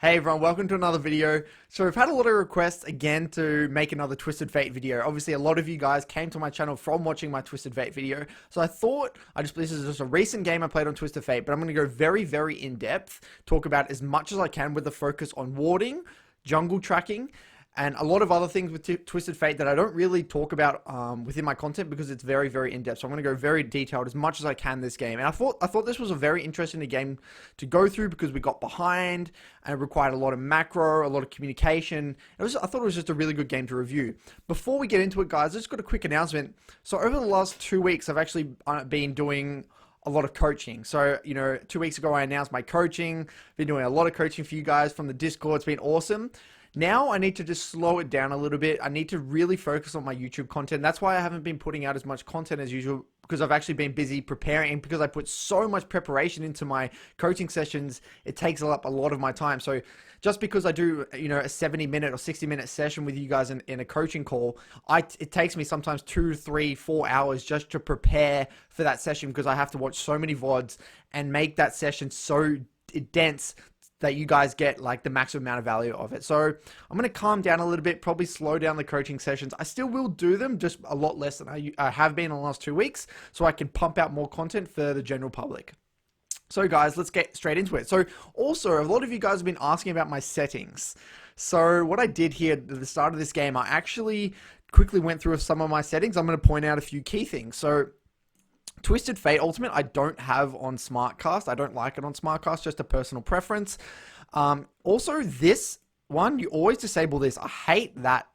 Hey everyone, welcome to another video. So we've had a lot of requests again to make another Twisted Fate video. Obviously a lot of you guys came to my channel from watching my Twisted Fate video. So I thought, this is just a recent game I played on Twisted Fate, but I'm going to go very in depth, talk about as much as I can with the focus on warding, jungle tracking, and a lot of other things with Twisted Fate that I don't really talk about within my content because it's very in-depth. So I'm going to go very detailed as much as I can this game. And I thought this was a very interesting game to go through because we got behind and it required a lot of macro, a lot of communication. I thought it was just a really good game to review. Before we get into it, guys, I just got a quick announcement. So over the last 2 weeks, I've actually been doing a lot of coaching. So, 2 weeks ago, I announced my coaching. Been doing a lot of coaching for you guys from the Discord. It's been awesome. Now I need to just slow it down a little bit. I need to really focus on my YouTube content. That's why I haven't been putting out as much content as usual, because I've actually been busy preparing, and because I put so much preparation into my coaching sessions, it takes up a lot of my time. So just because I do, a 70-minute or 60-minute session with you guys in a coaching call, it takes me sometimes 2, 3, 4 hours just to prepare for that session, because I have to watch so many VODs and make that session so dense that you guys get like the maximum amount of value of it. So I'm going to calm down a little bit, probably slow down the coaching sessions. I still will do them, just a lot less than I have been in the last 2 weeks, so I can pump out more content for the general public. So guys, let's get straight into it. So also, a lot of you guys have been asking about my settings. So what I did here at the start of this game, I actually quickly went through some of my settings. I'm going to point out a few key things. So Twisted Fate Ultimate, I don't have on SmartCast. I don't like it on SmartCast, just a personal preference. Also, this one, you always disable this. I hate that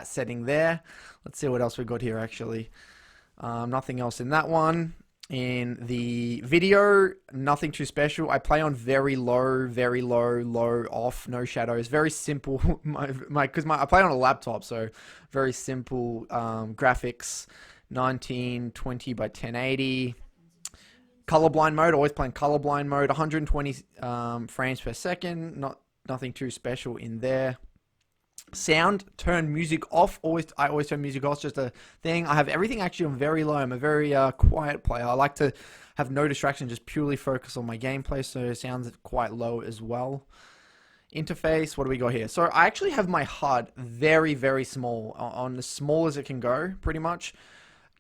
setting there. Let's see what else we got here, actually. Nothing else in that one. In the video, nothing too special. I play on very low, low, off, no shadows. Very simple. I play on a laptop, so very simple graphics. 1920 by 1080. Colorblind mode, always playing colorblind mode. 120 frames per second. Nothing too special in there. Sound, turn music off. I always turn music off. It's just a thing. I have everything actually on very low. I'm a very quiet player. I like to have no distraction, just purely focus on my gameplay. So sounds quite low as well. Interface, what do we got here? So I actually have my HUD very small, on as small as it can go, pretty much.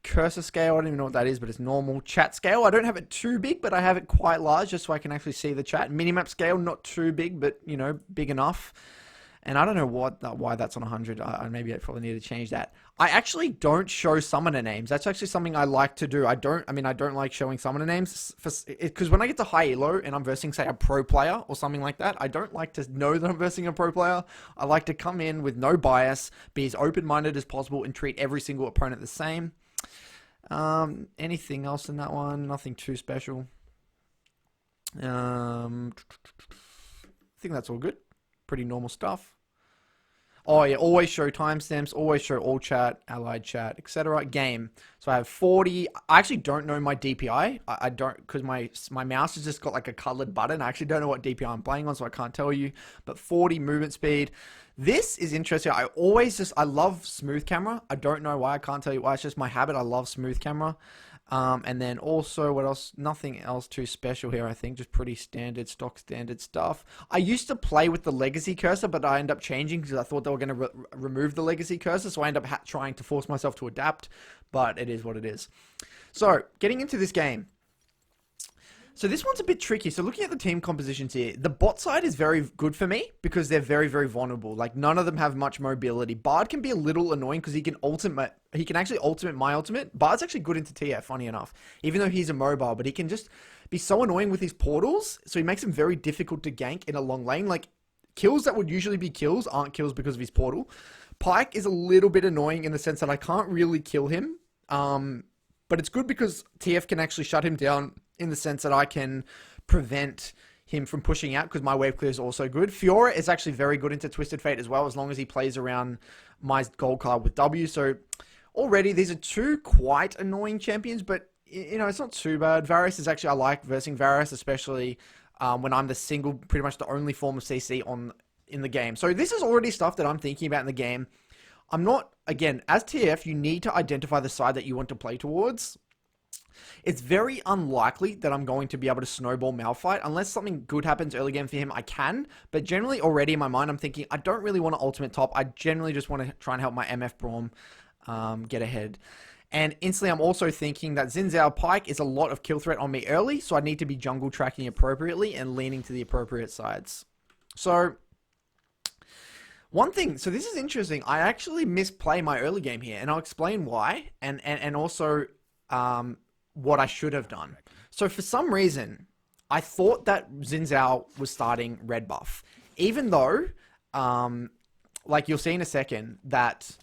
Cursor scale, I don't even know what that is, but it's normal. Chat scale, I don't have it too big, but I have it quite large just so I can actually see the chat. Minimap scale, not too big, but big enough. And I don't know why that's on 100. Maybe I probably need to change that. I actually don't show summoner names. That's actually something I like to do. I don't like showing summoner names because when I get to high elo and I'm versing, say, a pro player or something like that, I don't like to know that I'm versing a pro player. I like to come in with no bias, be as open-minded as possible, and treat every single opponent the same. Anything else in that one? Nothing too special. I think that's all good. Pretty normal stuff. Oh yeah, always show timestamps, always show all chat, allied chat, etc. Game. So I have 40. I actually don't know my DPI. I don't, because my mouse has just got like a colored button. I actually don't know what DPI I'm playing on, so I can't tell you. But 40 movement speed. This is interesting. I love smooth camera. I don't know why. I can't tell you why. It's just my habit. I love smooth camera. And then also, what else? Nothing else too special here, I think. Just pretty stock standard stuff. I used to play with the legacy cursor, but I ended up changing because I thought they were going to remove the legacy cursor. So I ended up trying to force myself to adapt, but it is what it is. So getting into this game. So this one's a bit tricky. So looking at the team compositions here, the bot side is very good for me because they're very vulnerable. Like, none of them have much mobility. Bard can be a little annoying because he can actually ultimate my ultimate. Bard's actually good into TF, funny enough, even though he's immobile, but he can just be so annoying with his portals. So he makes him very difficult to gank in a long lane. Like, kills that would usually be kills aren't kills because of his portal. Pyke is a little bit annoying in the sense that I can't really kill him. But it's good because TF can actually shut him down in the sense that I can prevent him from pushing out because my wave clear is also good. Fiora is actually very good into Twisted Fate as well, as long as he plays around my gold card with W. So already these are two quite annoying champions, but it's not too bad. Varus is actually, I like versing Varus, especially when I'm pretty much the only form of CC in the game. So this is already stuff that I'm thinking about in the game. I'm not, again, as TF, you need to identify the side that you want to play towards. It's very unlikely that I'm going to be able to snowball Malphite. Unless something good happens early game for him, I can. But generally, already in my mind, I'm thinking, I don't really want to ultimate top. I generally just want to try and help my MF Braum get ahead. And instantly, I'm also thinking that Xin Zhao Pyke is a lot of kill threat on me early, so I need to be jungle tracking appropriately and leaning to the appropriate sides. So, one thing, so this is interesting. I actually misplay my early game here, and I'll explain why, and also what I should have done. So for some reason, I thought that Xin Zhao was starting red buff, even though, like you'll see in a second that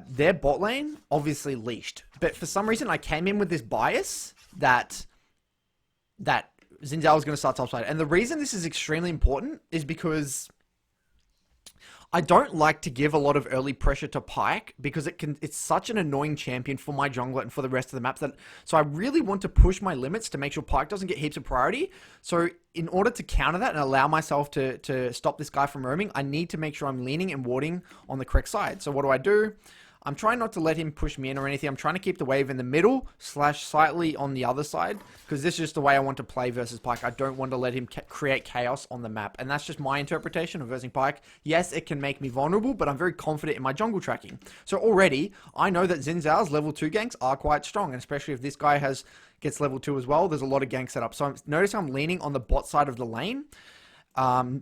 their bot lane obviously leashed. But for some reason, I came in with this bias that Xin Zhao was going to start topside. And the reason this is extremely important is because I don't like to give a lot of early pressure to Pyke because it's such an annoying champion for my jungler and for the rest of the maps so I really want to push my limits to make sure Pyke doesn't get heaps of priority. So in order to counter that and allow myself to stop this guy from roaming, I need to make sure I'm leaning and warding on the correct side. So what do? I'm trying not to let him push me in or anything. I'm trying to keep the wave in the middle / slightly on the other side because this is just the way I want to play versus Pyke. I don't want to let him create chaos on the map. And that's just my interpretation of versus Pyke. Yes, it can make me vulnerable, but I'm very confident in my jungle tracking. So already, I know that Xin Zhao's level 2 ganks are quite strong, and especially if this guy gets level 2 as well, there's a lot of gank set up. So notice I'm leaning on the bot side of the lane.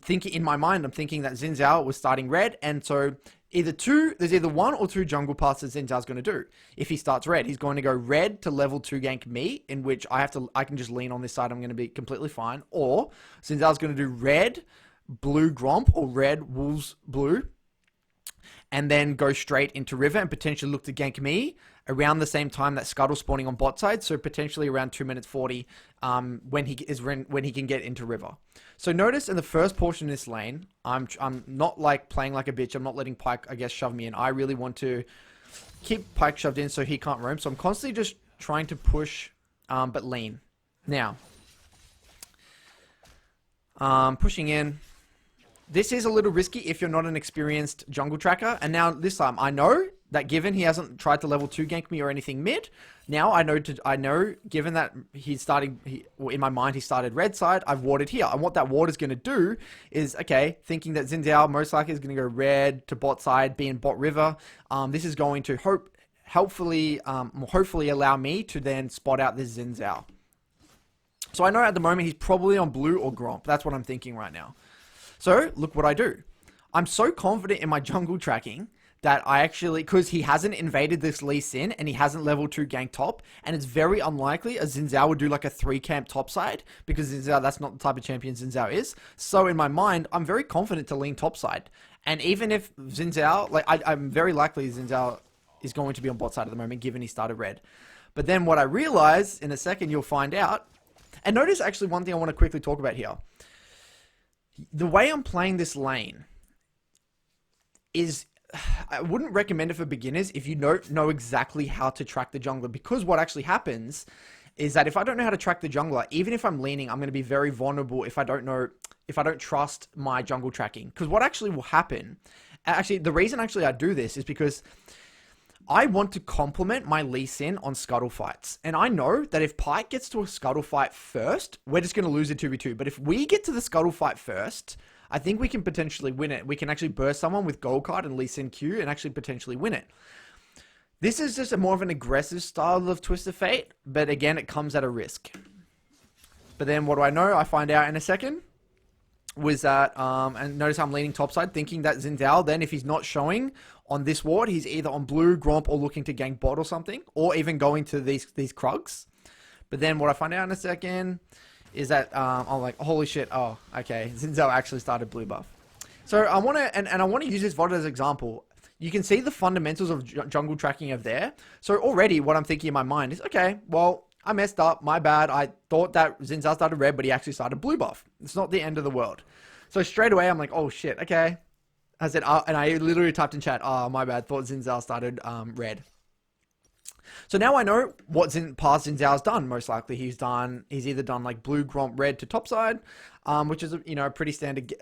Thinking in my mind, I'm thinking that Xin Zhao was starting red, and so there's either 1 or 2 jungle paths that Xin Zhao's going to do. If he starts red, he's going to go red to level 2 gank me, in which I can just lean on this side, I'm going to be completely fine. Or Xin Zhao's going to do red, blue Gromp, or red, wolves, blue, and then go straight into river and potentially look to gank me around the same time that Scuttle's spawning on bot side, so potentially around 2 minutes 40 when he can get into river. So notice in the first portion of this lane, I'm not like playing like a bitch. I'm not letting Pyke, I guess, shove me in. I really want to keep Pyke shoved in so he can't roam. So I'm constantly just trying to push, but lean. Now, pushing in. This is a little risky if you're not an experienced jungle tracker. And now this time, I know that given he hasn't tried to level 2 gank me or anything mid, now I know given that in my mind he started red side, I've warded here. And what that ward is going to do is, okay, thinking that Xin Zhao most likely is going to go red to bot side, be in bot river. This is going to hopefully allow me to then spot out this Xin Zhao. So I know at the moment he's probably on blue or Gromp. That's what I'm thinking right now. So, look what I do. I'm so confident in my jungle tracking that I actually, because he hasn't invaded this Lee Sin and he hasn't level 2 gank top, and it's very unlikely a Xin Zhao would do like a 3 camp top side, because Xin Zhao, that's not the type of champion Xin Zhao is. So in my mind, I'm very confident to lean top side. And even if Xin Zhao, like I'm very likely Xin Zhao is going to be on bot side at the moment, given he started red. But then what I realize, in a second you'll find out, and notice actually one thing I want to quickly talk about here. The way I'm playing this lane is, I wouldn't recommend it for beginners if you don't know exactly how to track the jungler, because what actually happens is that if I don't know how to track the jungler, even if I'm leaning, I'm going to be very vulnerable if I don't trust my jungle tracking. Because what actually will happen, the reason I do this is because I want to complement my Lee Sin on scuttle fights. And I know that if Pyke gets to a scuttle fight first, we're just going to lose a 2v2. But if we get to the scuttle fight first, I think we can potentially win it. We can actually burst someone with gold card and Lee Sin Q and actually potentially win it. This is just more of an aggressive style of Twisted Fate, but again, it comes at a risk. But then what do I know? I find out in a second. Was that, and notice I'm leaning topside, thinking that Xin Zhao, then if he's not showing on this ward, he's either on blue, Gromp, or looking to gank bot or something, or even going to these Krugs. But then what I find out in a second is that I'm like, holy shit, oh, okay, Xin Zhao actually started blue buff. So I want to, and I want to use this VOD as an example. You can see the fundamentals of jungle tracking of there. So already what I'm thinking in my mind is, okay, well, I messed up, my bad. I thought that Xin Zhao started red, but he actually started blue buff. It's not the end of the world. So straight away, I'm like, oh shit, okay. I said, and I literally typed in chat, oh, my bad, thought Xin Zhao started red. So now I know what past Xin Zhao's done. Most likely he's either done like blue, Gromp, red to topside, which is, a pretty standard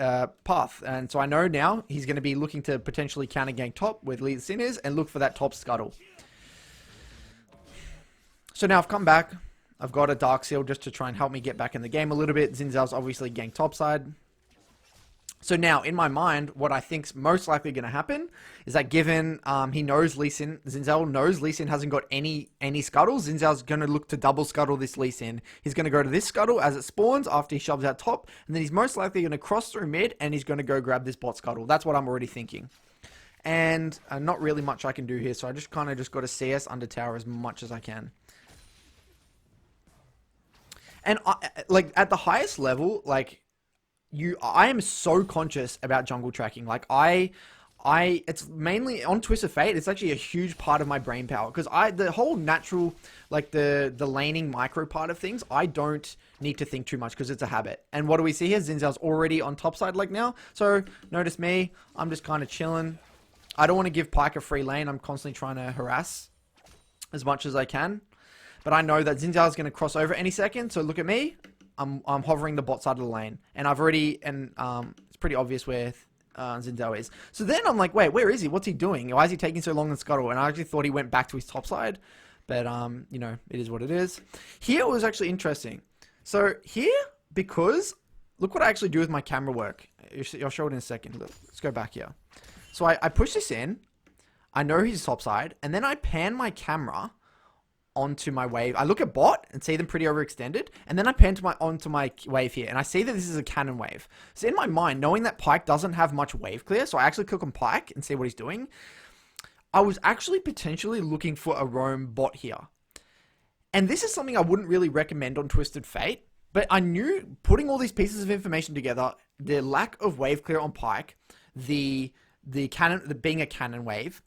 path. And so I know now he's going to be looking to potentially counter gank top with Lee Sin is and look for that top scuttle. So now I've come back. I've got a Dark Seal just to try and help me get back in the game a little bit. Xin Zhao's obviously ganked topside. So now, in my mind, what I think's most likely going to happen is that given he knows Lee Sin, Xin Zhao knows Lee Sin hasn't got any scuttle, Xin Zhao's going to look to double scuttle this Lee Sin. He's going to go to this scuttle as it spawns after he shoves out top, and then he's most likely going to cross through mid, and he's going to go grab this bot scuttle. That's what I'm already thinking. And not really much I can do here, so I just kind of just got to CS under tower as much as I can. And like at the highest level, like I am so conscious about jungle tracking. Like it's mainly on Twisted Fate. It's actually a huge part of my brain power because the whole natural, like the laning micro part of things, I don't need to think too much because it's a habit. And what do we see here? Xin Zhao's already on top side like now. So notice me, I'm just kind of chilling. I don't want to give Pyke a free lane. I'm constantly trying to harass as much as I can. But I know that Xin Zhao is going to cross over any second. So look at me. I'm hovering the bot side of the lane. And I've already... And it's pretty obvious where Xin Zhao is. So then I'm like, wait, where is he? What's he doing? Why is he taking so long in scuttle? And I actually thought he went back to his top side. But, you know, it is what it is. Here it was actually interesting. So here, because... Look what I actually do with my camera work. I'll show it in a second. Look, let's go back here. So I push this in. I know he's top side. And then I pan my camera onto my wave. I look at bot and see them pretty overextended, and then I pan onto my wave here, and I see that this is a cannon wave. So in my mind, knowing that Pyke doesn't have much wave clear, so I actually click on Pyke and see what he's doing, I was actually potentially looking for a roam bot here. And this is something I wouldn't really recommend on Twisted Fate, but I knew putting all these pieces of information together, the lack of wave clear on Pyke, the being a cannon wave,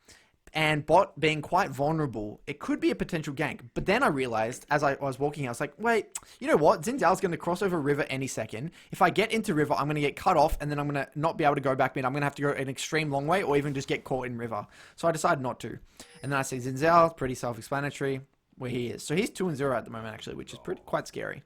and bot being quite vulnerable, it could be a potential gank. But then I realized, as I was walking, I was like, wait, you know what? Xin Zhao's going to cross over river any second. If I get into river, I'm going to get cut off, and then I'm going to not be able to go back mid. I'm going to have to go an extreme long way, or even just get caught in river. So I decided not to. And then I see Xin Zhao, pretty self-explanatory, where he is. So he's 2-0 at the moment, actually, which is quite scary.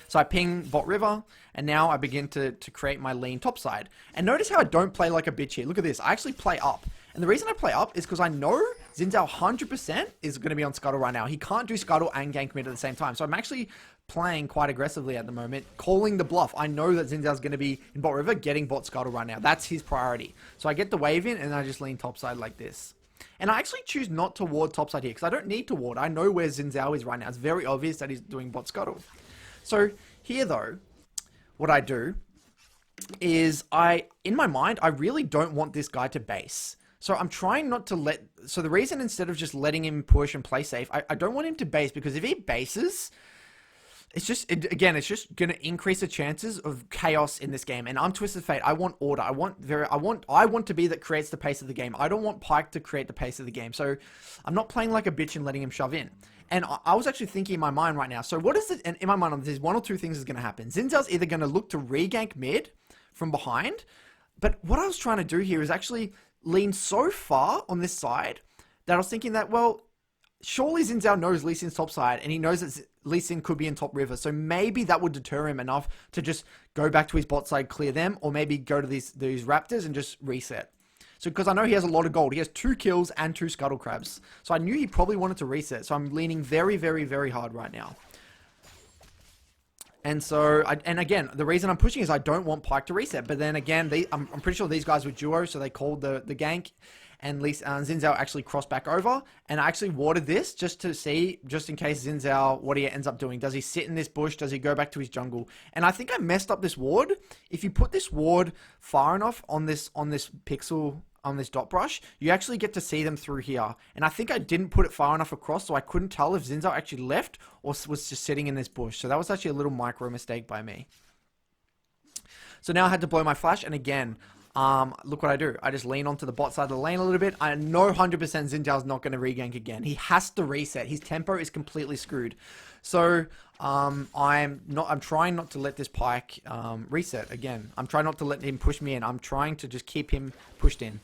So I ping bot river, and now I begin to create my lean top side. And notice how I don't play like a bitch here. Look at this. I actually play up. And the reason I play up is because I know Xin Zhao 100% is going to be on scuttle right now. He can't do scuttle and gank mid at the same time. So I'm actually playing quite aggressively at the moment, calling the bluff. I know that Xin Zhao's going to be in bot river, getting bot scuttle right now. That's his priority. So I get the wave in, and I just lean topside like this. And I actually choose not to ward topside here, because I don't need to ward. I know where Xin Zhao is right now. It's very obvious that he's doing bot scuttle. So here, though, what I do is in my mind, I really don't want this guy to base. So I'm trying not to so the reason, instead of just letting him push and play safe, I don't want him to base, because if he bases, it's just going to increase the chances of chaos in this game. And I'm Twisted Fate. I want order. I want to be that creates the pace of the game. I don't want Pyke to create the pace of the game. So I'm not playing like a bitch and letting him shove in. And I was actually thinking in my mind right now. So what is it? And in my mind, there's one or two things is going to happen. Xin Zhao's either going to look to re-gank mid from behind, but what I was trying to do here is actually lean so far on this side that I was thinking that, well, surely Xin Zhao knows Lee Sin's top side, and he knows that Lee Sin could be in top river, so maybe that would deter him enough to just go back to his bot side, clear them, or maybe go to these raptors and just reset. So because I know he has a lot of gold, he has 2 kills and 2 scuttle crabs, so I knew he probably wanted to reset, so I'm leaning very, very, very hard right now. And so, and again, the reason I'm pushing is I don't want Pyke to reset. But then again, I'm pretty sure these guys were duo, so they called the gank. And Xin Zhao actually crossed back over. And I actually warded this just to see, just in case Xin Zhao, what he ends up doing. Does he sit in this bush? Does he go back to his jungle? And I think I messed up this ward. If you put this ward far enough on this pixel, on this dot brush, you actually get to see them through here. And I think I didn't put it far enough across, so I couldn't tell if Xin Zhao actually left or was just sitting in this bush. So that was actually a little micro mistake by me. So now I had to blow my flash, and again, look what I do. I just lean onto the bot side of the lane a little bit. I know 100% Xin Zhao's not going to regank again. He has to reset. His tempo is completely screwed. So I'm trying not to let this Pyke reset again. I'm trying not to let him push me in. I'm trying to just keep him pushed in.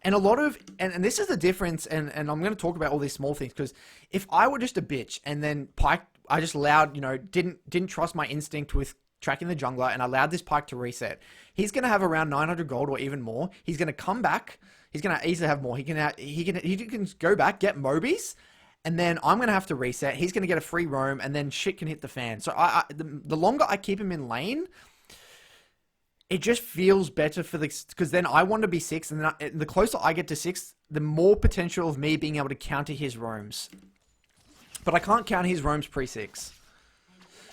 And a lot of, and this is the difference, and I'm going to talk about all these small things, because if I were just a bitch, and then Pyke, I just allowed, didn't trust my instinct with tracking the jungler, and allowed this Pyke to reset, he's going to have around 900 gold or even more. He's going to come back. He's going to easily have more. He can go back, get Mobies, and then I'm going to have to reset. He's going to get a free roam, and then shit can hit the fan. So the longer I keep him in lane, it just feels better for the, because then I want to be 6, and then the closer I get to 6, the more potential of me being able to counter his roams. But I can't counter his roams pre-6.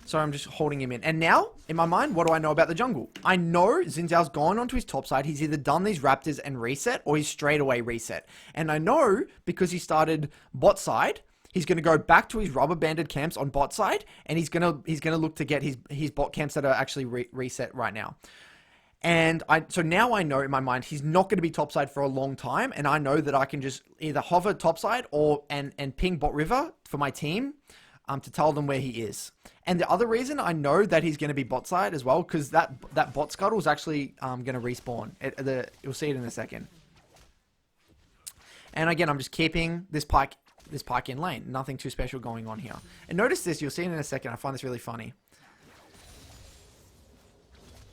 So I'm just holding him in. And now, in my mind, what do I know about the jungle? I know Xin Zhao's gone onto his top side. He's either done these raptors and reset, or he's straight away reset. And I know, because he started bot side, he's going to go back to his rubber banded camps on bot side, and he's going to look to get his bot camps that are actually reset right now. And so now I know in my mind he's not going to be topside for a long time, and I know that I can just either hover topside or and ping bot river for my team to tell them where he is. And the other reason I know that he's going to be bot side as well, because that bot scuttle is actually going to respawn. You'll see it in a second. And again, I'm just keeping this pike in lane. Nothing too special going on here. And notice this. You'll see it in a second. I find this really funny.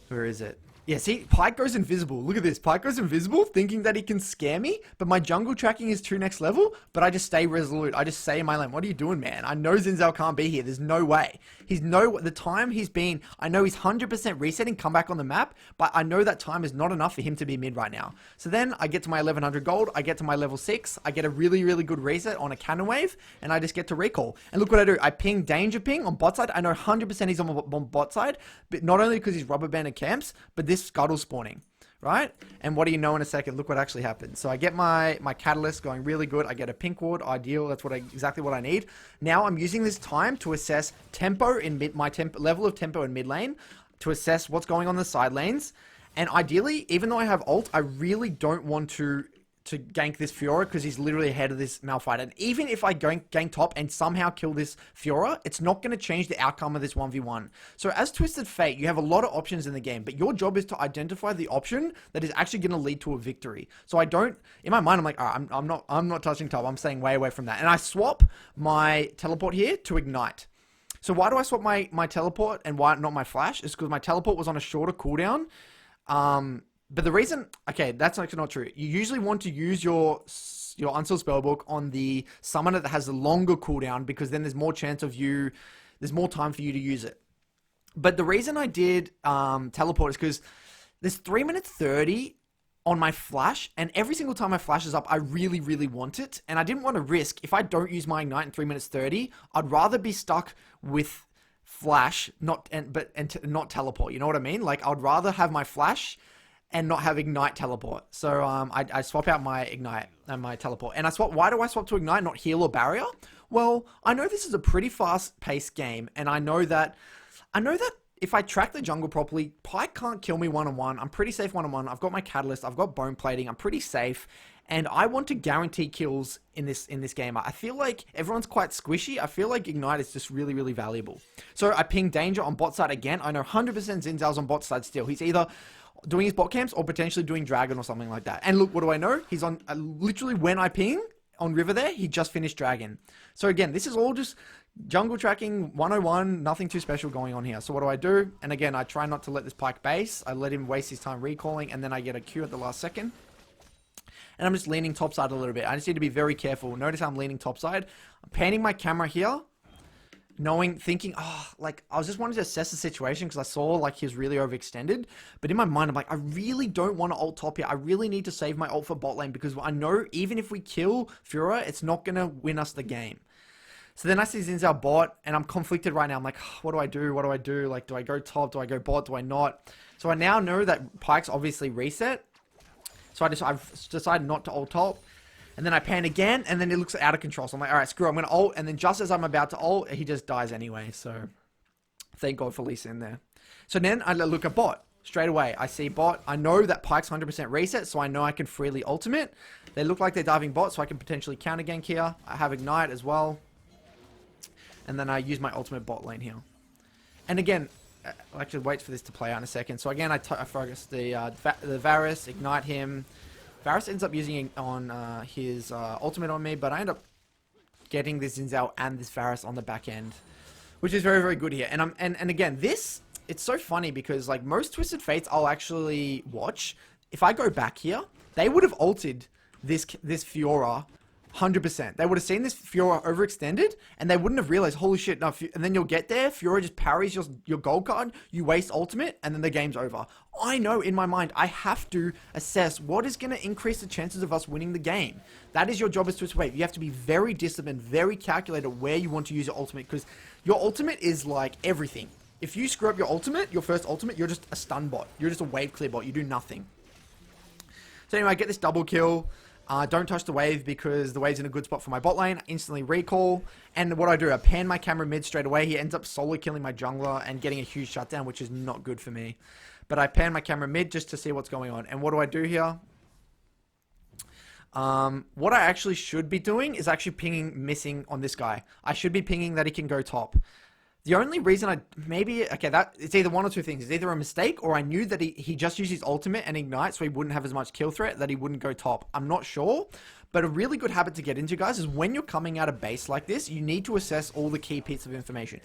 Where is it? Yeah, see, Pike goes invisible. Look at this. Pike goes invisible, thinking that he can scare me, but my jungle tracking is too next level, but I just stay resolute. I just stay in my lane. What are you doing, man? I know Xin Zhao can't be here. There's no way. The time he's been, I know he's 100% resetting, come back on the map, but I know that time is not enough for him to be mid right now. So then I get to my 1100 gold, I get to my level 6, I get a really, really good reset on a cannon wave, and I just get to recall. And look what I do. I ping danger ping on bot side. I know 100% he's on bot side, but not only because he's rubber banded camps, but this scuttle spawning, right? And what do you know in a second? Look what actually happens. So I get my catalyst going really good. I get a pink ward, ideal. That's exactly what I need. Now I'm using this time to assess tempo in level of tempo in mid lane, to assess what's going on in the side lanes. And ideally, even though I have ult, I really don't want to gank this Fiora, because he's literally ahead of this Malphite. And even if I gank top and somehow kill this Fiora, it's not going to change the outcome of this 1v1. So as Twisted Fate, you have a lot of options in the game, but your job is to identify the option that is actually going to lead to a victory. So I don't, in my mind, I'm like, all right, I'm not touching top. I'm staying way away from that. And I swap my teleport here to ignite. So why do I swap my teleport and why not my flash? It's because my teleport was on a shorter cooldown. But the reason, okay, that's actually not true. You usually want to use your Unsealed Spellbook on the summoner that has a longer cooldown, because then there's more chance of there's more time for you to use it. But the reason I did teleport is because there's 3 minutes 30 on my flash, and every single time my flash is up, I really, really want it. And I didn't want to risk, if I don't use my ignite in 3 minutes 30, I'd rather be stuck with flash, not teleport. You know what I mean? Like, I'd rather have my flash and not have ignite teleport. So I swap out my ignite and my teleport. And why do I swap to ignite, not heal or barrier? Well, I know this is a pretty fast-paced game, and I know that if I track the jungle properly, Pike can't kill me one-on-one. I'm pretty safe one-on-one. I've got my catalyst, I've got bone plating, I'm pretty safe. And I want to guarantee kills in this game. I feel like everyone's quite squishy. I feel like Ignite is just really, really valuable. So I ping danger on bot side again. I know 100% Xin Zhao's on bot side still. He's either doing his bot camps or potentially doing dragon or something like that. And look, what do I know? He's on, literally when I ping on river there, he just finished dragon. So again, this is all just jungle tracking 101, nothing too special going on here. So what do? And again, I try not to let this Pike base. I let him waste his time recalling, and then I get a Q at the last second. And I'm just leaning topside a little bit. I just need to be very careful. Notice how I'm leaning topside. I'm panning my camera here, thinking, like, I was just wanting to assess the situation because I saw, like, he was really overextended. But in my mind, I'm like, I really don't want to ult top here. I really need to save my ult for bot lane, because I know even if we kill Fiora, it's not going to win us the game. So then I see Xin Zhao bot, and I'm conflicted right now. I'm like, what do I do? What do I do? Like, do I go top? Do I go bot? Do I not? So I now know that Pike's obviously reset. So I've decided not to ult top. And then I pan again, and then it looks out of control. So I'm like, all right, screw it, I'm going to ult. And then just as I'm about to ult, he just dies anyway. So thank God for Lee Sin there. So then I look at bot. Straight away, I see bot. I know that Pike's 100% reset, so I know I can freely ultimate. They look like they're diving bot, so I can potentially counter gank here. I have ignite as well. And then I use my ultimate bot lane here. And again, I'll actually wait for this to play out in a second. So again, I focus the Varus, ignite him. Varus ends up using on his ultimate on me, but I end up getting this Xin Zhao and this Varus on the back end, which is very, very good here. And again, it's so funny because, like, most Twisted Fates I'll actually watch, if I go back here, they would have ulted this Fiora 100%. They would have seen this Fiora overextended, and they wouldn't have realized, holy shit, no, and then you'll get there, Fiora just parries your gold card, you waste ultimate, and then the game's over. I know in my mind, I have to assess what is going to increase the chances of us winning the game. That is your job as Twisted Wave. You have to be very disciplined, very calculated where you want to use your ultimate, because your ultimate is like everything. If you screw up your ultimate, your first ultimate, you're just a stun bot. You're just a wave clear bot. You do nothing. So anyway, I get this double kill. Don't touch the wave because the wave's in a good spot for my bot lane. I instantly recall. And what I do, I pan my camera mid straight away. He ends up solo killing my jungler and getting a huge shutdown, which is not good for me. But I pan my camera mid just to see what's going on. And what do I do here? What I actually should be doing is actually pinging missing on this guy. I should be pinging that he can go top. The only reason it's either one or two things. It's either a mistake or I knew that he just used his ultimate and ignite so he wouldn't have as much kill threat, that he wouldn't go top. I'm not sure, but a really good habit to get into, guys, is when you're coming out of base like this, you need to assess all the key pieces of information.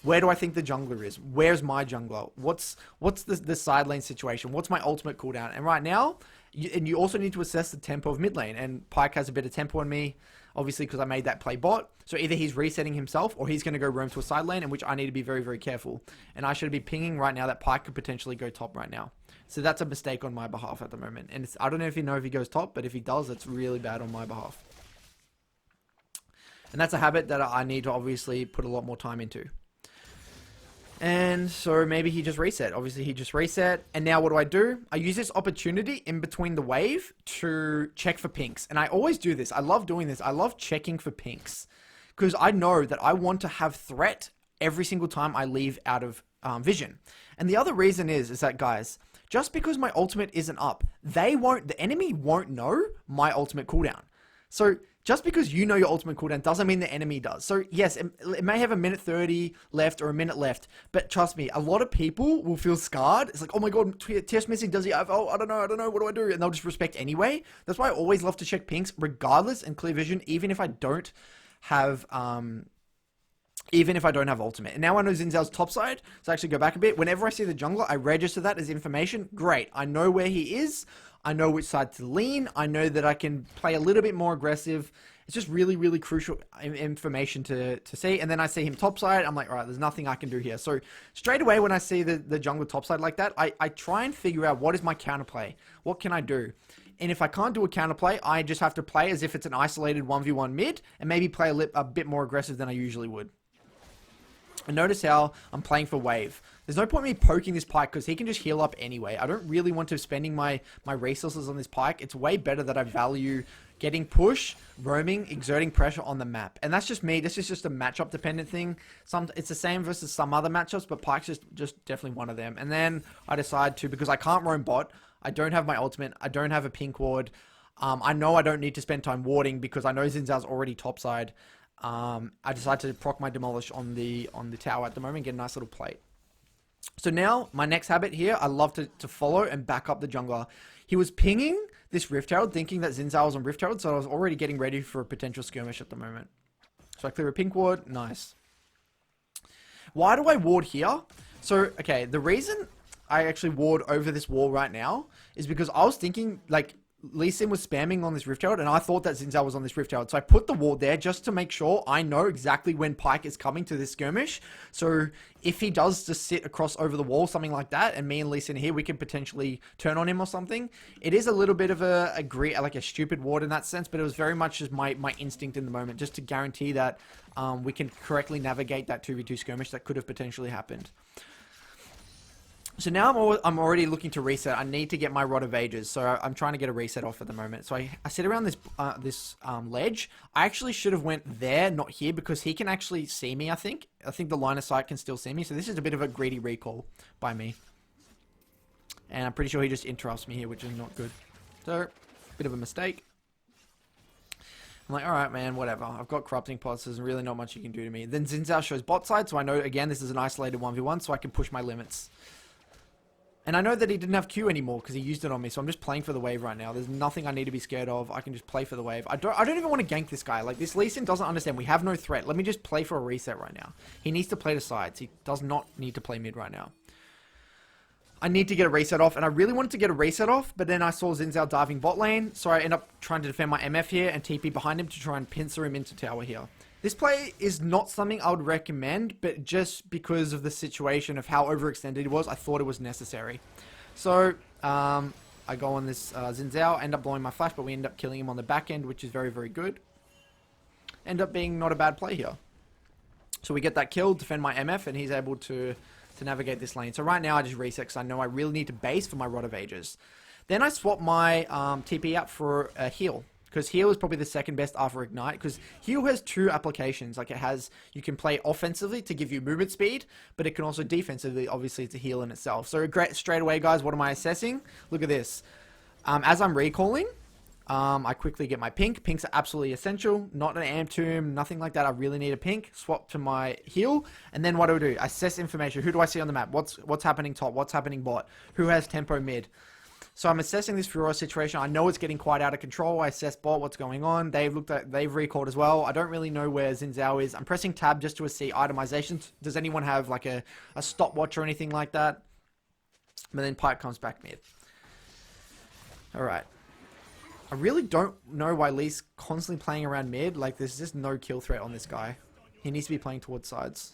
Where do I think the jungler is? Where's my jungler? What's the side lane situation? What's my ultimate cooldown? And right now, you also need to assess the tempo of mid lane, and Pyke has a bit of tempo on me, obviously, because I made that play bot. So either he's resetting himself or he's going to go roam to a side lane, in which I need to be very, very careful. And I should be pinging right now that Pyke could potentially go top right now. So that's a mistake on my behalf at the moment. And I don't know if he goes top, but if he does, it's really bad on my behalf. And that's a habit that I need to obviously put a lot more time into. And so maybe he just reset. Obviously, he just reset. And now what do? I use this opportunity in between the wave to check for pinks. And I always do this. I love doing this. I love checking for pinks, because I know that I want to have threat every single time I leave out of vision. And the other reason is that, guys, just because my ultimate isn't up, the enemy won't know my ultimate cooldown. So just because you know your ultimate cooldown doesn't mean the enemy does. So yes, it may have a minute 30 left or a minute left, but trust me, a lot of people will feel scarred. It's like, oh my god, test missing, does he have, oh, I don't know, what do I do? And they'll just respect anyway. That's why I always love to check pinks regardless and clear vision, even if I don't have ultimate. And now I know Xin Zhao's topside, so I actually go back a bit. Whenever I see the jungler, I register that as information. Great. I know where he is. I know which side to lean. I know that I can play a little bit more aggressive. It's just really, really crucial information to see. And then I see him topside. I'm like, all right, there's nothing I can do here. So straight away when I see the jungler topside like that, I try and figure out what is my counterplay. What can I do? And if I can't do a counterplay, I just have to play as if it's an isolated 1v1 mid and maybe play a bit more aggressive than I usually would. And notice how I'm playing for wave. There's no point in me poking this Pyke because he can just heal up anyway. I don't really want to spending my resources on this Pyke. It's way better that I value getting push, roaming, exerting pressure on the map. And that's just me. This is just a matchup dependent thing. It's the same versus some other matchups, but Pyke's just definitely one of them. And then I decide to, because I can't roam bot, I don't have my ultimate, I don't have a pink ward. I know I don't need to spend time warding because I know Xin Zhao's already topside. I decided to proc my demolish on the tower at the moment, get a nice little plate. So now my next habit here, I love to follow and back up the jungler. He was pinging this Rift Herald, thinking that Xin Zhao was on Rift Herald, so I was already getting ready for a potential skirmish at the moment. So I clear a pink ward, nice. Why do I ward here? So, okay, the reason I actually ward over this wall right now is because I was thinking, like, Lee Sin was spamming on this Rift Herald, and I thought that Xin Zhao was on this Rift Herald. So I put the ward there just to make sure I know exactly when Pyke is coming to this skirmish. So if he does just sit across over the wall, something like that, and me and Lee Sin here, we could potentially turn on him or something. It is a little bit of a stupid ward in that sense, but it was very much just my instinct in the moment, just to guarantee that we can correctly navigate that 2v2 skirmish that could have potentially happened. So now I'm already looking to reset. I need to get my Rod of Ages, so I'm trying to get a reset off at the moment. So I sit around this ledge. I actually should have went there, not here, because he can actually see me, I think. I think the line of sight can still see me, so this is a bit of a greedy recall by me. And I'm pretty sure he just interrupts me here, which is not good. So, bit of a mistake. I'm like, alright man, whatever. I've got Corrupting Pots, there's really not much you can do to me. Then Xin Zhao shows bot side, so I know, again, this is an isolated 1v1, so I can push my limits. And I know that he didn't have Q anymore because he used it on me, so I'm just playing for the wave right now. There's nothing I need to be scared of. I can just play for the wave. I don't even want to gank this guy. Like, this Lee Sin doesn't understand. We have no threat. Let me just play for a reset right now. He needs to play the sides. He does not need to play mid right now. I need to get a reset off, and I really wanted to get a reset off, but then I saw Xin Zhao diving bot lane, so I end up trying to defend my MF here and TP behind him to try and pincer him into tower here. This play is not something I would recommend, but just because of the situation of how overextended it was, I thought it was necessary. So, I go on this Xin Zhao, end up blowing my flash, but we end up killing him on the back end, which is very, very good. End up being not a bad play here. So we get that kill, defend my MF, and he's able to navigate this lane. So right now I just reset because I know I really need to base for my Rod of Ages. Then I swap my TP out for a heal, because heal is probably the second best after Ignite, because heal has two applications. Like, it has, you can play offensively to give you movement speed, but it can also defensively, obviously, to heal in itself. So straight away, guys, what am I assessing? Look at this. As I'm recalling, I quickly get my pink. Pinks are absolutely essential. Not an amp tomb, nothing like that. I really need a pink. Swap to my heal. And then what do I do? Assess information. Who do I see on the map? What's happening top? What's happening bot? Who has tempo mid? So I'm assessing this Furore situation. I know it's getting quite out of control. I assess bot, what's going on. They've recalled as well. I don't really know where Xin Zhao is. I'm pressing tab just to see itemizations. Does anyone have like a stopwatch or anything like that? But then Pyke comes back mid. Alright. I really don't know why Lee's constantly playing around mid. Like, there's just no kill threat on this guy. He needs to be playing towards sides.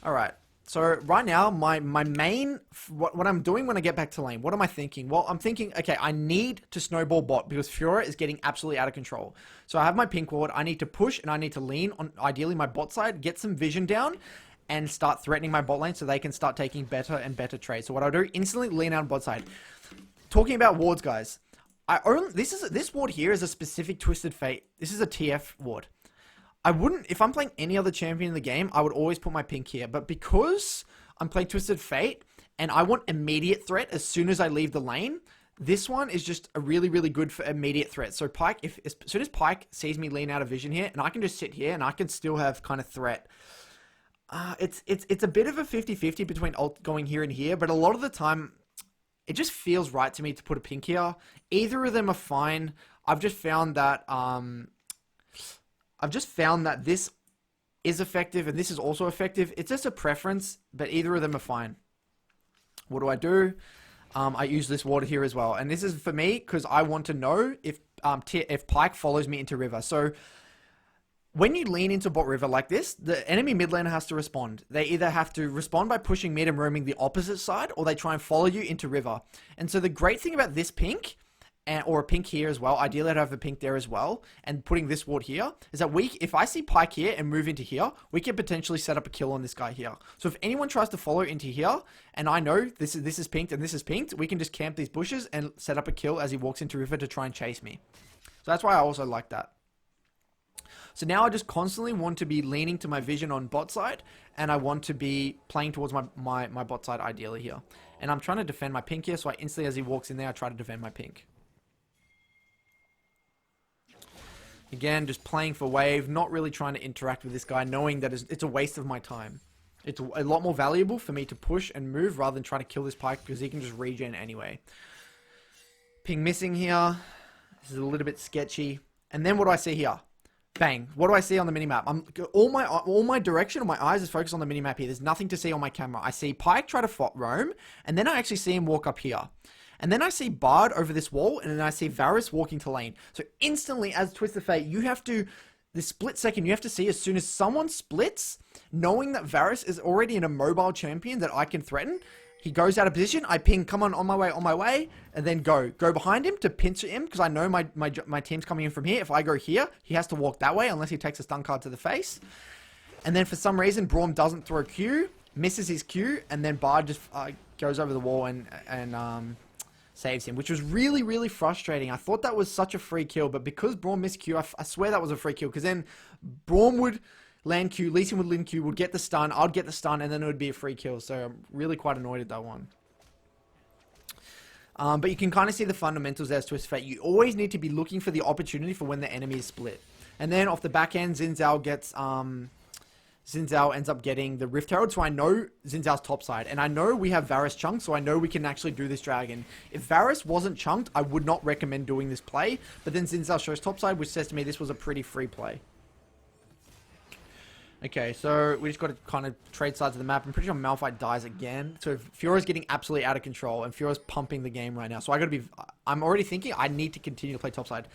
Alright. So, right now, my main... What I'm doing when I get back to lane, what am I thinking? Well, I'm thinking, okay, I need to snowball bot because Furore is getting absolutely out of control. So, I have my pink ward. I need to push and I need to lean on, ideally, my bot side, get some vision down, and start threatening my bot lane so they can start taking better and better trades. So, what I'll do, instantly lean out on bot side. Talking about wards, guys, this ward here is a specific Twisted Fate. This is a TF ward. I wouldn't, if I'm playing any other champion in the game, I would always put my pink here. But because I'm playing Twisted Fate and I want immediate threat as soon as I leave the lane, this one is just a really, really good for immediate threat. So Pyke, as soon as Pyke sees me lean out of vision here, and I can just sit here and I can still have kind of threat. It's a bit of a 50-50 between going here and here, but a lot of the time, it just feels right to me to put a pink here. Either of them are fine. I've just found that this is effective and this is also effective. It's just a preference, but either of them are fine. What do? I use this water here as well, and this is for me because I want to know if Pyke follows me into river. So when you lean into bot river like this, the enemy mid laner has to respond. They either have to respond by pushing mid and roaming the opposite side, or they try and follow you into river. And so the great thing about this pink, or a pink here as well, ideally I'd have a pink there as well, and putting this ward here, is that if I see Pyke here and move into here, we can potentially set up a kill on this guy here. So if anyone tries to follow into here, and I know this is pinked and this is pinked, we can just camp these bushes and set up a kill as he walks into river to try and chase me. So that's why I also like that. So now I just constantly want to be leaning to my vision on bot side, and I want to be playing towards my bot side ideally here. And I'm trying to defend my pink here, so I instantly, as he walks in there, I try to defend my pink. Again, just playing for wave, not really trying to interact with this guy, knowing that it's a waste of my time. It's a lot more valuable for me to push and move rather than try to kill this Pyke because he can just regen anyway. Ping missing here. This is a little bit sketchy. And then what do I see here? Bang. What do I see on the minimap? All my direction, my eyes is focused on the minimap here. There's nothing to see on my camera. I see Pyke try to roam, and then I actually see him walk up here. And then I see Bard over this wall, and then I see Varus walking to lane. So instantly, as Twisted Fate, you have to, this split second, you have to see as soon as someone splits, knowing that Varus is already an immobile champion that I can threaten. He goes out of position. I ping, come on my way, and then go behind him to pinch him because I know my team's coming in from here. If I go here, he has to walk that way unless he takes a stun card to the face. And then for some reason, Braum doesn't throw Q, misses his Q, and then Bard just goes over the wall and saves him, which was really, really frustrating. I thought that was such a free kill, but because Braum missed Q, I swear that was a free kill because then Braum would land Q, Lee Sin would land Q, would get the stun, I'd get the stun, and then it would be a free kill. So I'm really quite annoyed at that one. But you can kind of see the fundamentals there as Twisted Fate. You always need to be looking for the opportunity for when the enemy is split. And then off the back end, Xin Zhao ends up getting the Rift Herald, so I know Xin Zhao's top side. And I know we have Varus chunked, so I know we can actually do this dragon. If Varus wasn't chunked, I would not recommend doing this play. But then Xin Zhao shows top side, which says to me this was a pretty free play. Okay, so we just got to kind of trade sides of the map. I'm pretty sure Malphite dies again. So Fiora's getting absolutely out of control, and Fiora's pumping the game right now. So I got to be... I'm already thinking I need to continue to play topside.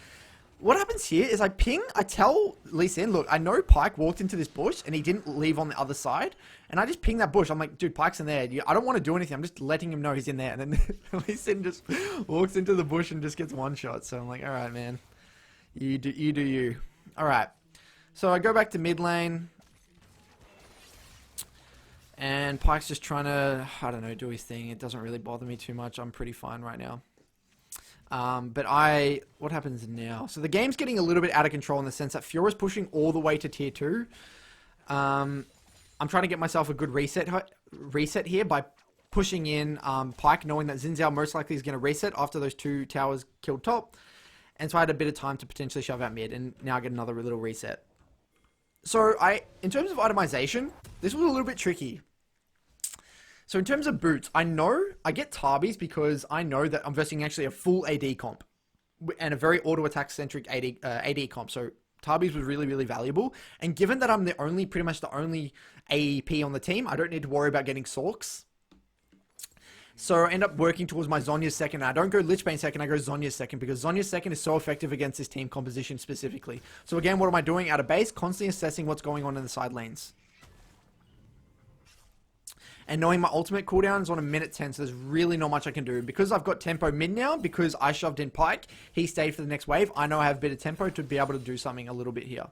What happens here is I tell Lee Sin, look, I know Pyke walked into this bush, and he didn't leave on the other side. And I just ping that bush. I'm like, dude, Pyke's in there. I don't want to do anything. I'm just letting him know he's in there. And then Lee Sin just walks into the bush and just gets one shot. So I'm like, all right, man. You do you. All right. So I go back to mid lane. And Pyke's just trying to, I don't know, do his thing. It doesn't really bother me too much. I'm pretty fine right now. What happens now? So the game's getting a little bit out of control in the sense that Fiora's pushing all the way to tier 2. I'm trying to get myself a good reset here by pushing in Pyke, knowing that Xin Zhao most likely is going to reset after those 2 towers killed top. And so I had a bit of time to potentially shove out mid, and now I get another little reset. So in terms of itemization, this was a little bit tricky. So in terms of boots, I get Tarbies because I know that I'm versing actually a full AD comp and a very auto-attack centric AD comp. So Tarbies was really, really valuable. And given that I'm pretty much the only AEP on the team, I don't need to worry about getting Sorks. So I end up working towards my Zhonya's second. I don't go Lich Bane second, I go Zhonya's second because Zhonya's second is so effective against this team composition specifically. So again, what am I doing out of base? Constantly assessing what's going on in the side lanes. And knowing my ultimate cooldown is on a minute 10, so there's really not much I can do. Because I've got tempo mid now, because I shoved in Pyke, he stayed for the next wave. I know I have a bit of tempo to be able to do something a little bit here.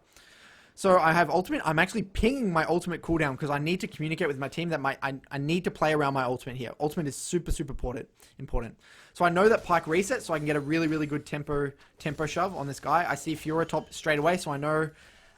So I have ultimate. I'm actually pinging my ultimate cooldown because I need to communicate with my team that I need to play around my ultimate here. Ultimate is super, super important. So I know that Pyke resets, so I can get a really, really good tempo shove on this guy. I see Fiora top straight away, so I know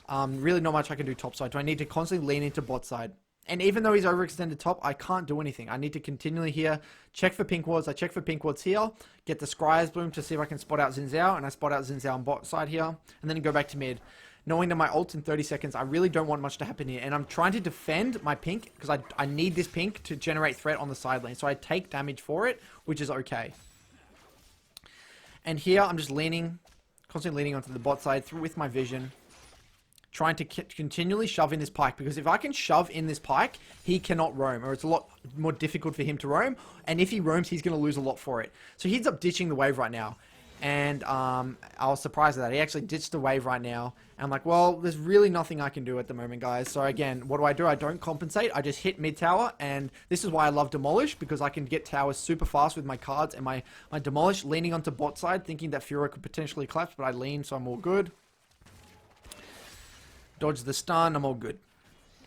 really not much I can do top side. So I need to constantly lean into bot side. And even though he's overextended top, I can't do anything. I need to continually here check for pink wards. I check for pink wards here, get the Scryer's Bloom to see if I can spot out Xin Zhao, and I spot out Xin Zhao on bot side here, and then go back to mid. Knowing that my ult's in 30 seconds, I really don't want much to happen here. And I'm trying to defend my pink because I need this pink to generate threat on the side lane. So I take damage for it, which is okay. And here I'm just constantly leaning onto the bot side with my vision. Trying to continually shove in this Pyke, because if I can shove in this Pyke, he cannot roam, or it's a lot more difficult for him to roam, and if he roams, he's going to lose a lot for it. So he ends up ditching the wave right now, and I was surprised at that. He actually ditched the wave right now, and I'm like, well, there's really nothing I can do at the moment, guys. So again, what do? I don't compensate. I just hit mid tower, and this is why I love Demolish, because I can get towers super fast with my cards, and my Demolish leaning onto bot side, thinking that Fiora could potentially collapse, but I lean, so I'm all good. Dodge the stun, I'm all good.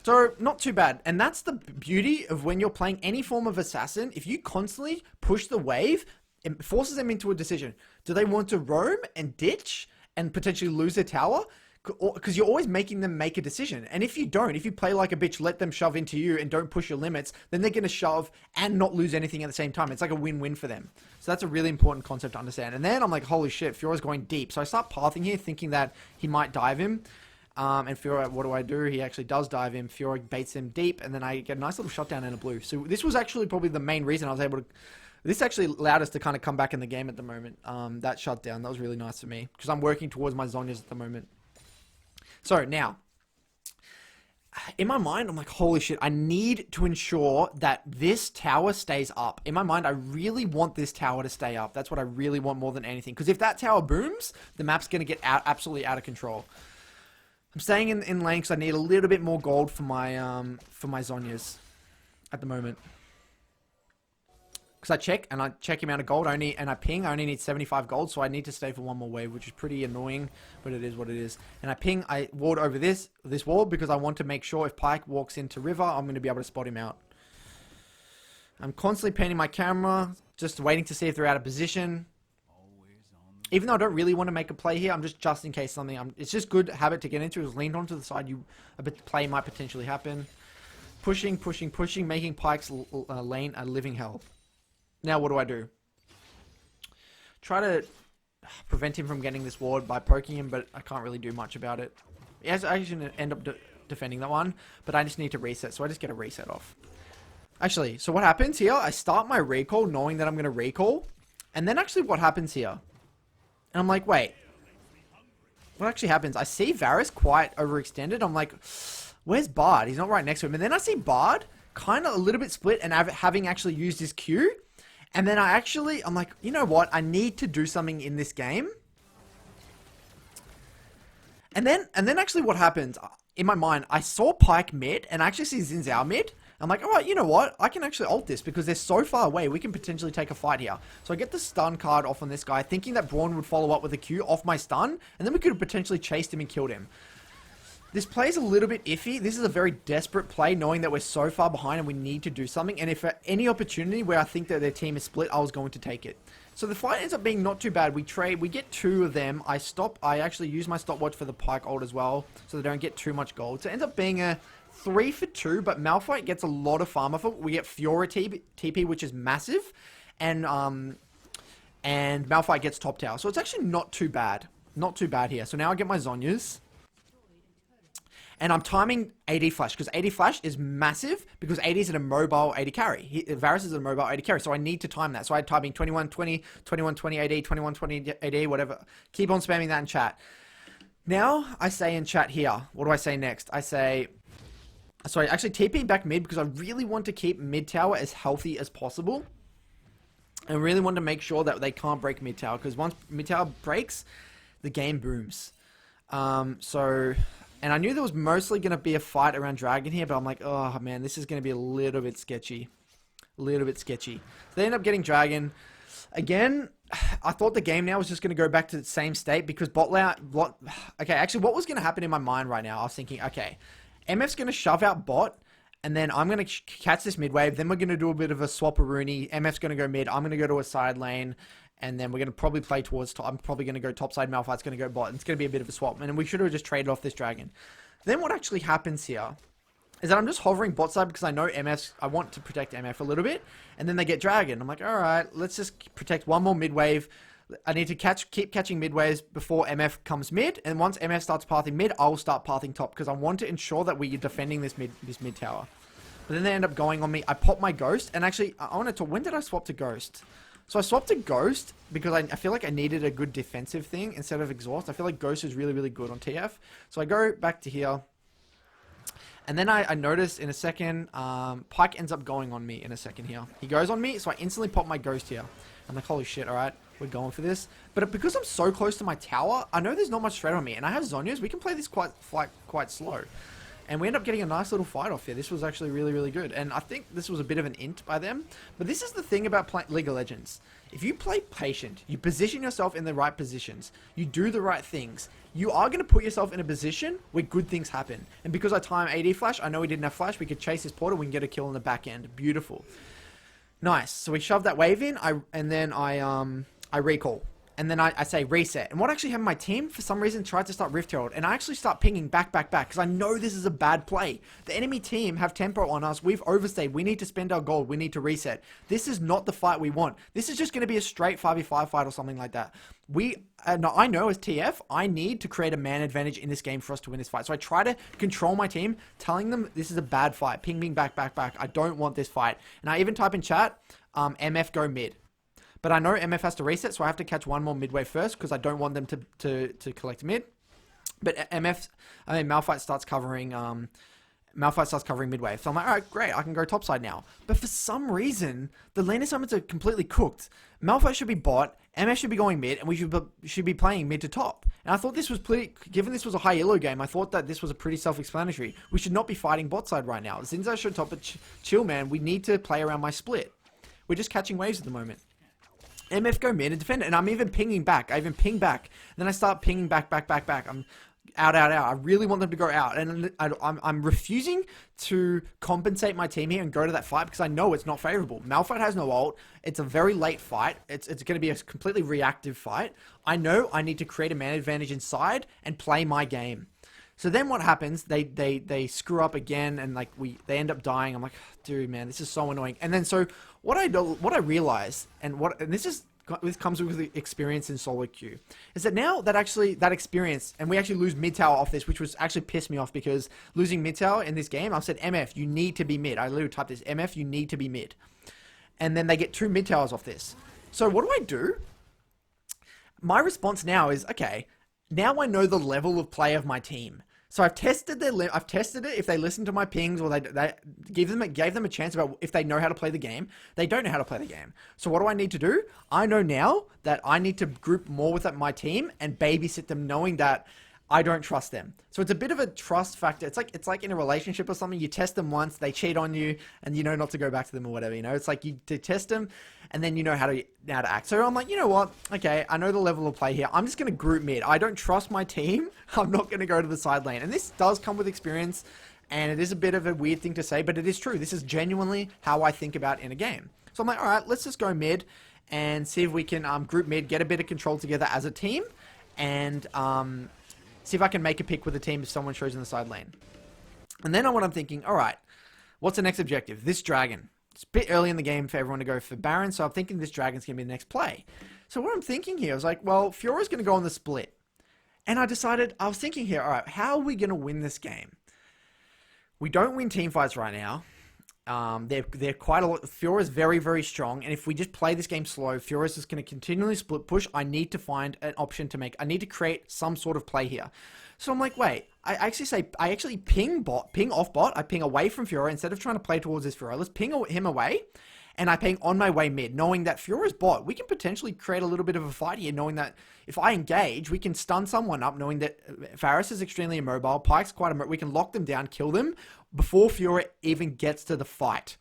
So, not too bad. And that's the beauty of when you're playing any form of assassin. If you constantly push the wave, it forces them into a decision. Do they want to roam and ditch and potentially lose their tower? Because you're always making them make a decision. And if you play like a bitch, let them shove into you and don't push your limits, then they're going to shove and not lose anything at the same time. It's like a win-win for them. So that's a really important concept to understand. And then I'm like, holy shit, Fiora's going deep. So I start pathing here, thinking that he might dive him. And Fiora, what do? He actually does dive him. Fiora baits him deep, and then I get a nice little shutdown and a blue. So this was actually probably the main reason I was able to... This actually allowed us to kind of come back in the game at the moment. That shutdown, that was really nice for me, because I'm working towards my Zhonya's at the moment. So now, in my mind, I'm like, holy shit, I need to ensure that this tower stays up. In my mind, I really want this tower to stay up. That's what I really want more than anything. Because if that tower booms, the map's going to get absolutely out of control. I'm staying in lane because I need a little bit more gold for my Zhonya's at the moment. Because I check amount of gold and I ping. I only need 75 gold, so I need to stay for one more wave, which is pretty annoying, but it is what it is. And I ward over this ward because I want to make sure if Pyke walks into river, I'm going to be able to spot him out. I'm constantly panning my camera, just waiting to see if they're out of position. Even though I don't really want to make a play here, I'm just in case something... it's just good habit to get into. Is lean onto the side. A play might potentially happen. Pushing, making Pyke's lane a living hell. Now what do? Try to prevent him from getting this ward by poking him, but I can't really do much about it. Yes, I should end up defending that one, but I just need to reset, so I just get a reset off. Actually, so what happens here? I start my recall knowing that I'm going to recall, and then actually what happens here? And I'm like, wait, what actually happens? I see Varus quite overextended. I'm like, where's Bard? He's not right next to him. And then I see Bard kind of a little bit split and having actually used his Q. And then I'm like, you know what? I need to do something in this game. And then actually what happens, in my mind, I saw Pyke mid, and I actually see Xin Zhao mid. I'm like, all right, you know what? I can actually ult this because they're so far away. We can potentially take a fight here. So I get the stun card off on this guy, thinking that Braun would follow up with a Q off my stun, and then we could have potentially chased him and killed him. This play is a little bit iffy. This is a very desperate play, knowing that we're so far behind and we need to do something. And if at any opportunity where I think that their team is split, I was going to take it. So the fight ends up being not too bad. We get 2 of them. I actually use my stopwatch for the Pyke ult as well, so they don't get too much gold. So it ends up being a 3 for 2, but Malphite gets a lot of farm off it. We get Fiora TP, which is massive, and Malphite gets top tower. So it's actually not too bad. Not too bad here. So now I get my Zhonya's. And I'm timing AD Flash, because AD Flash is massive, because AD is in a mobile AD carry. Varus is a mobile AD carry, so I need to time that. So I'm typing 2120, 2120 AD, 2120 AD, whatever. Keep on spamming that in chat. Now, I say in chat here, what do I say next? I say, sorry, actually TP back mid, because I really want to keep mid tower as healthy as possible. I really want to make sure that they can't break mid tower, because once mid tower breaks, the game booms. And I knew there was mostly going to be a fight around Dragon here, but I'm like, oh man, this is going to be a little bit sketchy. A little bit sketchy. So they end up getting Dragon. Again, I thought the game now was just going to go back to the same state, because okay, actually what was going to happen in my mind right now, I was thinking, okay, MF's going to shove out bot, and then I'm going to catch this mid wave, then we're going to do a bit of a swap-a-rooney, MF's going to go mid, I'm going to go to a side lane, and then we're going to probably play towards top. I'm probably going to go top side, Malphite's going to go bot, and it's going to be a bit of a swap. And we should have just traded off this Dragon. Then what actually happens here is that I'm just hovering bot side, because I know I want to protect MF a little bit, and then they get Dragon. I'm like, alright, let's just protect one more mid wave. I need to keep catching mid waves before MF comes mid, and once MF starts pathing mid, I'll start pathing top, because I want to ensure that we're defending this mid tower. But then they end up going on me. I pop my Ghost, and actually, when did I swap to Ghost? So I swapped to Ghost because I feel like I needed a good defensive thing instead of Exhaust. I feel like Ghost is really, really good on TF. So I go back to here. And then I notice in a second, Pyke ends up going on me in a second here. He goes on me, so I instantly pop my Ghost here. I'm like, holy shit, alright, we're going for this. But because I'm so close to my tower, I know there's not much threat on me. And I have Zhonya's, we can play this quite slow. And we end up getting a nice little fight off here. This was actually really, really good. And I think this was a bit of an int by them. But this is the thing about League of Legends. If you play patient, you position yourself in the right positions, you do the right things, you are going to put yourself in a position where good things happen. And because I time AD Flash, I know we didn't have Flash, we could chase this portal, we can get a kill in the back end. Beautiful. Nice. So we shoved that wave in, and then I recall. And then I say reset. And what actually happened, my team, for some reason, tried to start Rift Herald. And I actually start pinging back, because I know this is a bad play. The enemy team have tempo on us. We've overstayed. We need to spend our gold. We need to reset. This is not the fight we want. This is just going to be a straight 5v5 fight or something like that. I know as TF, I need to create a man advantage in this game for us to win this fight. So I try to control my team, telling them this is a bad fight. Ping, back. I don't want this fight. And I even type in chat, MF go mid. But I know MF has to reset, so I have to catch one more midway first, because I don't want them to collect mid. But Malphite starts covering midway. So I'm like, alright, great, I can go topside now. But for some reason, the lane assignments are completely cooked. Malphite should be bot, MF should be going mid, and we should be playing mid to top. And I thought this was given this was a high yellow game, I thought that this was a pretty self-explanatory. We should not be fighting bot side right now. Xin Zhao should top, but chill, man, we need to play around my split. We're just catching waves at the moment. MF go mid and defend it, and I'm even pinging back. I even ping back, and then I start pinging back. I'm out. I really want them to go out, and I'm refusing to compensate my team here and go to that fight, because I know it's not favorable. Malphite has no ult. It's a very late fight. It's going to be a completely reactive fight. I know I need to create a man advantage inside and play my game. So then what happens? They screw up again, and they end up dying. I'm like, dude, man, this is so annoying. And then so what I realize, and this comes with the experience in solo queue, is that now that experience, and we actually lose mid tower off this, which was actually pissed me off, because losing mid tower in this game, I said, MF, you need to be mid. I literally typed this, MF, you need to be mid. And then they get 2 mid towers off this. So what do? My response now is, okay, now I know the level of play of my team. So I've tested I've tested it. If they listen to my pings, or they gave them a chance about if they know how to play the game. They don't know how to play the game. So what do I need to do? I know now that I need to group more with my team and babysit them, knowing that I don't trust them. So it's a bit of a trust factor. It's like in a relationship or something. You test them once, they cheat on you, and you know not to go back to them or whatever. You know, it's like you test them, and then you know how to act. So I'm like, you know what? Okay, I know the level of play here. I'm just gonna group mid. I don't trust my team. I'm not gonna go to the side lane, and this does come with experience. And it is a bit of a weird thing to say, but it is true. This is genuinely how I think about in a game. So I'm like, all right, let's just go mid and see if we can group mid, get a bit of control together as a team, and see if I can make a pick with the team if someone shows in the side lane. And then I'm thinking, all right, what's the next objective? This dragon. It's a bit early in the game for everyone to go for Baron, so I'm thinking this dragon's going to be the next play. So what I'm thinking here, I was like, well, Fiora's going to go on the split. And I was thinking here, all right, how are we going to win this game? We don't win team fights right now. They're quite a lot. Fiora's very, very strong. And if we just play this game slow, Fiora's just going to continually split push. I need to find an option to make. I need to create some sort of play here. So I'm like, wait, I actually ping off bot. I ping away from Fiora instead of trying to play towards this Fiora. Let's ping him away. And I ping on my way mid, knowing that Fiora's bot, we can potentially create a little bit of a fight here, knowing that if I engage, we can stun someone up, knowing that Varus is extremely immobile, Pyke's quite immobile, we can lock them down, kill them, before Fiora even gets to the fight.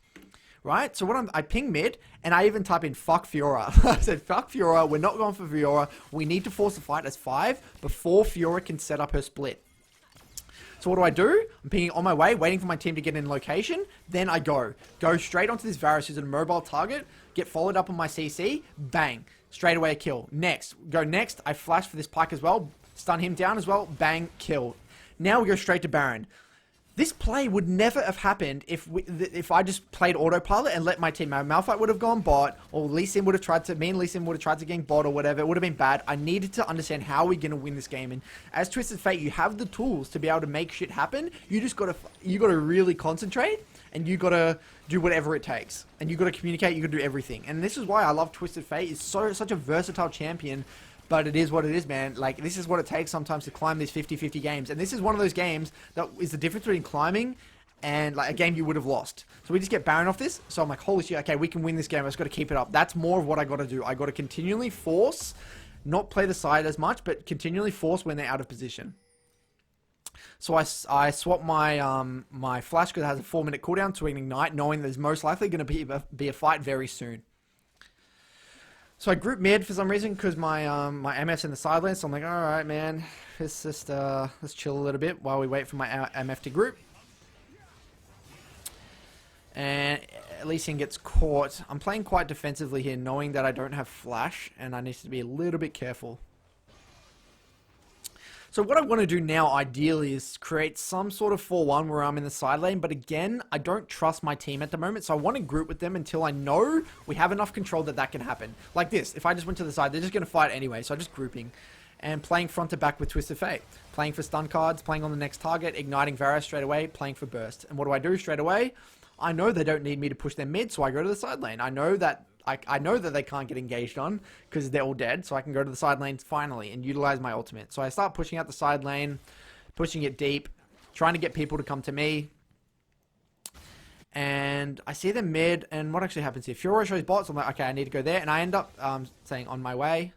Right? So I ping mid, and I even type in fuck Fiora. I said, fuck Fiora, we're not going for Fiora, we need to force a fight as 5 before Fiora can set up her split. So what do? I'm pinging on my way, waiting for my team to get in location. Then I go straight onto this Varus, who's a mobile target, get followed up on my CC, bang, straight away a kill. Next, I flash for this Pyke as well, stun him down as well, bang, kill. Now we go straight to Baron. This play would never have happened if I just played autopilot and let my team. Malphite would have gone bot, or Lee Sin would have tried to. Me and Lee Sin would have tried to gank bot or whatever. It would have been bad. I needed to understand how we're gonna win this game. And as Twisted Fate, you have the tools to be able to make shit happen. You gotta really concentrate, and you gotta do whatever it takes. And you gotta communicate. You gotta do everything. And this is why I love Twisted Fate. It's such a versatile champion. But it is what it is, man. Like, this is what it takes sometimes to climb these 50-50 games. And this is one of those games that is the difference between climbing and, like, a game you would have lost. So we just get Baron off this. So I'm like, holy shit, okay, we can win this game. I just got to keep it up. That's more of what I got to do. I got to continually force, not play the side as much, but continually force when they're out of position. So I swap my my flash because it has a 4-minute cooldown to an ignite, knowing there's most likely going to be a fight very soon. So I group mid for some reason because my my MF's in the side lane. So I'm like, all right, man, let's just let's chill a little bit while we wait for my MF to group. And Lee Sin gets caught. I'm playing quite defensively here, knowing that I don't have flash and I need to be a little bit careful. So what I want to do now, ideally, is create some sort of 4-1 where I'm in the side lane. But again, I don't trust my team at the moment. So I want to group with them until I know we have enough control that can happen. Like this. If I just went to the side, they're just going to fight anyway. So I'm just grouping. And playing front to back with Twisted Fate. Playing for stun cards, playing on the next target, igniting Varus straight away, playing for burst. And what do I do straight away? I know they don't need me to push them mid, so I go to the side lane. I know that they can't get engaged on because they're all dead, so I can go to the side lanes finally and utilize my ultimate. So I start pushing out the side lane, pushing it deep, trying to get people to come to me. And I see them mid, and what actually happens here? Fiora shows bots, so I'm like, okay, I need to go there, and I end up saying on my way.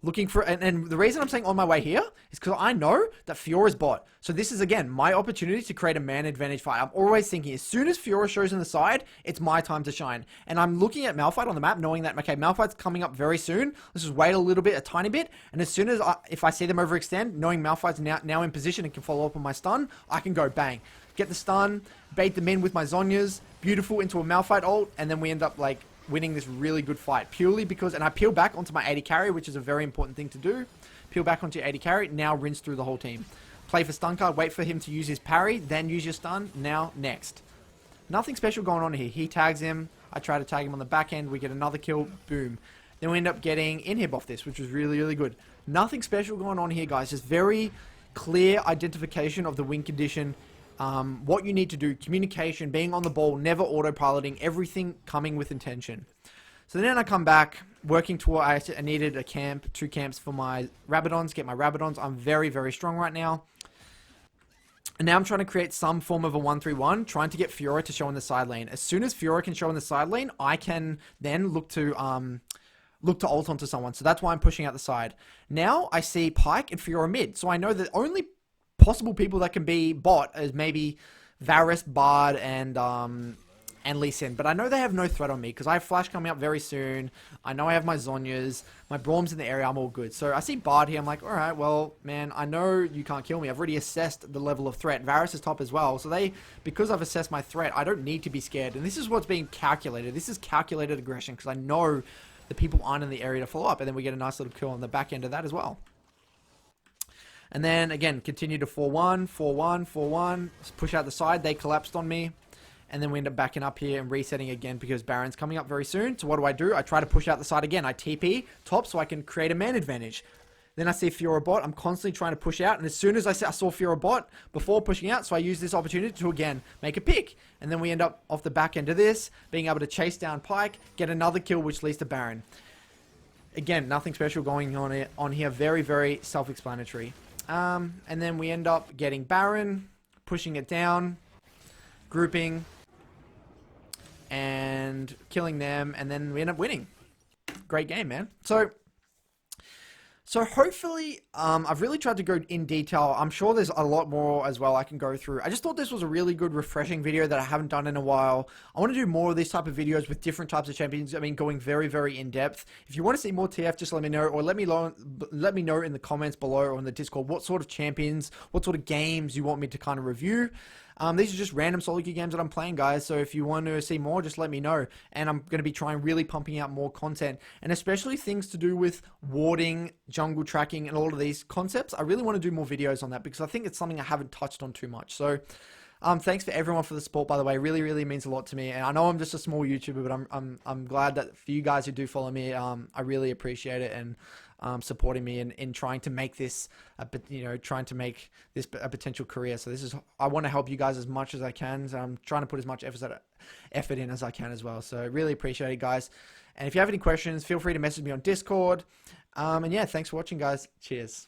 Looking for, and the reason I'm saying on my way here is because I know that Fiora's bot. So this is, again, my opportunity to create a man advantage fight. I'm always thinking, as soon as Fiora shows in the side, it's my time to shine. And I'm looking at Malphite on the map, knowing that, okay, Malphite's coming up very soon. Let's just wait a little bit, a tiny bit. And as soon as, if I see them overextend, knowing Malphite's now in position and can follow up on my stun, I can go bang. Get the stun, bait them in with my Zhonya's, beautiful into a Malphite ult, and then we end up, like, winning this really good fight purely because, and I peel back onto my 80 carry, which is a very important thing to do. Peel back onto your 80 carry, now rinse through the whole team. Play for stun card, wait for him to use his parry, then use your stun, now next. Nothing special going on here. He tags him, I try to tag him on the back end, we get another kill, boom. Then we end up getting inhib off this, which was really, really good. Nothing special going on here, guys. Just very clear identification of the win condition. What you need to do, communication, being on the ball, never autopiloting, everything coming with intention. So then I come back, working toward, I needed a camp, 2 camps for my Rabadons, get my Rabadons. I'm very, very strong right now. And now I'm trying to create some form of a 1-3-1, trying to get Fiora to show in the side lane. As soon as Fiora can show in the side lane, I can then look to ult onto someone. So that's why I'm pushing out the side. Now I see Pyke and Fiora mid. So I know that only possible people that can be bot is maybe Varus, Bard, and Lee Sin. But I know they have no threat on me because I have Flash coming up very soon. I know I have my Zhonyas. My Braum's in the area. I'm all good. So I see Bard here. I'm like, all right, well, man, I know you can't kill me. I've already assessed the level of threat. Varus is top as well. So because I've assessed my threat, I don't need to be scared. And this is what's being calculated. This is calculated aggression because I know the people aren't in the area to follow up. And then we get a nice little kill on the back end of that as well. And then, again, continue to 4-1, 4-1, 4-1. Push out the side. They collapsed on me. And then we end up backing up here and resetting again because Baron's coming up very soon. So what do? I try to push out the side again. I TP top so I can create a man advantage. Then I see Fiora bot. I'm constantly trying to push out. And as soon as I saw Fiora bot before pushing out, so I use this opportunity to, again, make a pick. And then we end up off the back end of this, being able to chase down Pyke, get another kill, which leads to Baron. Again, nothing special going on here. Very, very self-explanatory. And then we end up getting Baron, pushing it down, grouping, and killing them, and then we end up winning. Great game, man. So hopefully, I've really tried to go in detail. I'm sure there's a lot more as well I can go through. I just thought this was a really good, refreshing video that I haven't done in a while. I want to do more of these type of videos with different types of champions. I mean, going very, very in depth. If you want to see more TF, just let me know, or let me know in the comments below or in the Discord what sort of champions, what sort of games you want me to kind of review. These are just random solo queue games that I'm playing, guys. So if you want to see more, just let me know. And I'm going to be trying really pumping out more content. And especially things to do with warding, jungle tracking, and all of these concepts. I really want to do more videos on that because I think it's something I haven't touched on too much. So thanks for everyone for the support, by the way. It really, really means a lot to me. And I know I'm just a small YouTuber, but I'm glad that for you guys who do follow me, I really appreciate it. And supporting me in trying to make this, trying to make this a potential career. So I want to help you guys as much as I can. So I'm trying to put as much effort in as I can as well. So really appreciate it, guys. And if you have any questions, feel free to message me on Discord. And yeah, thanks for watching, guys. Cheers.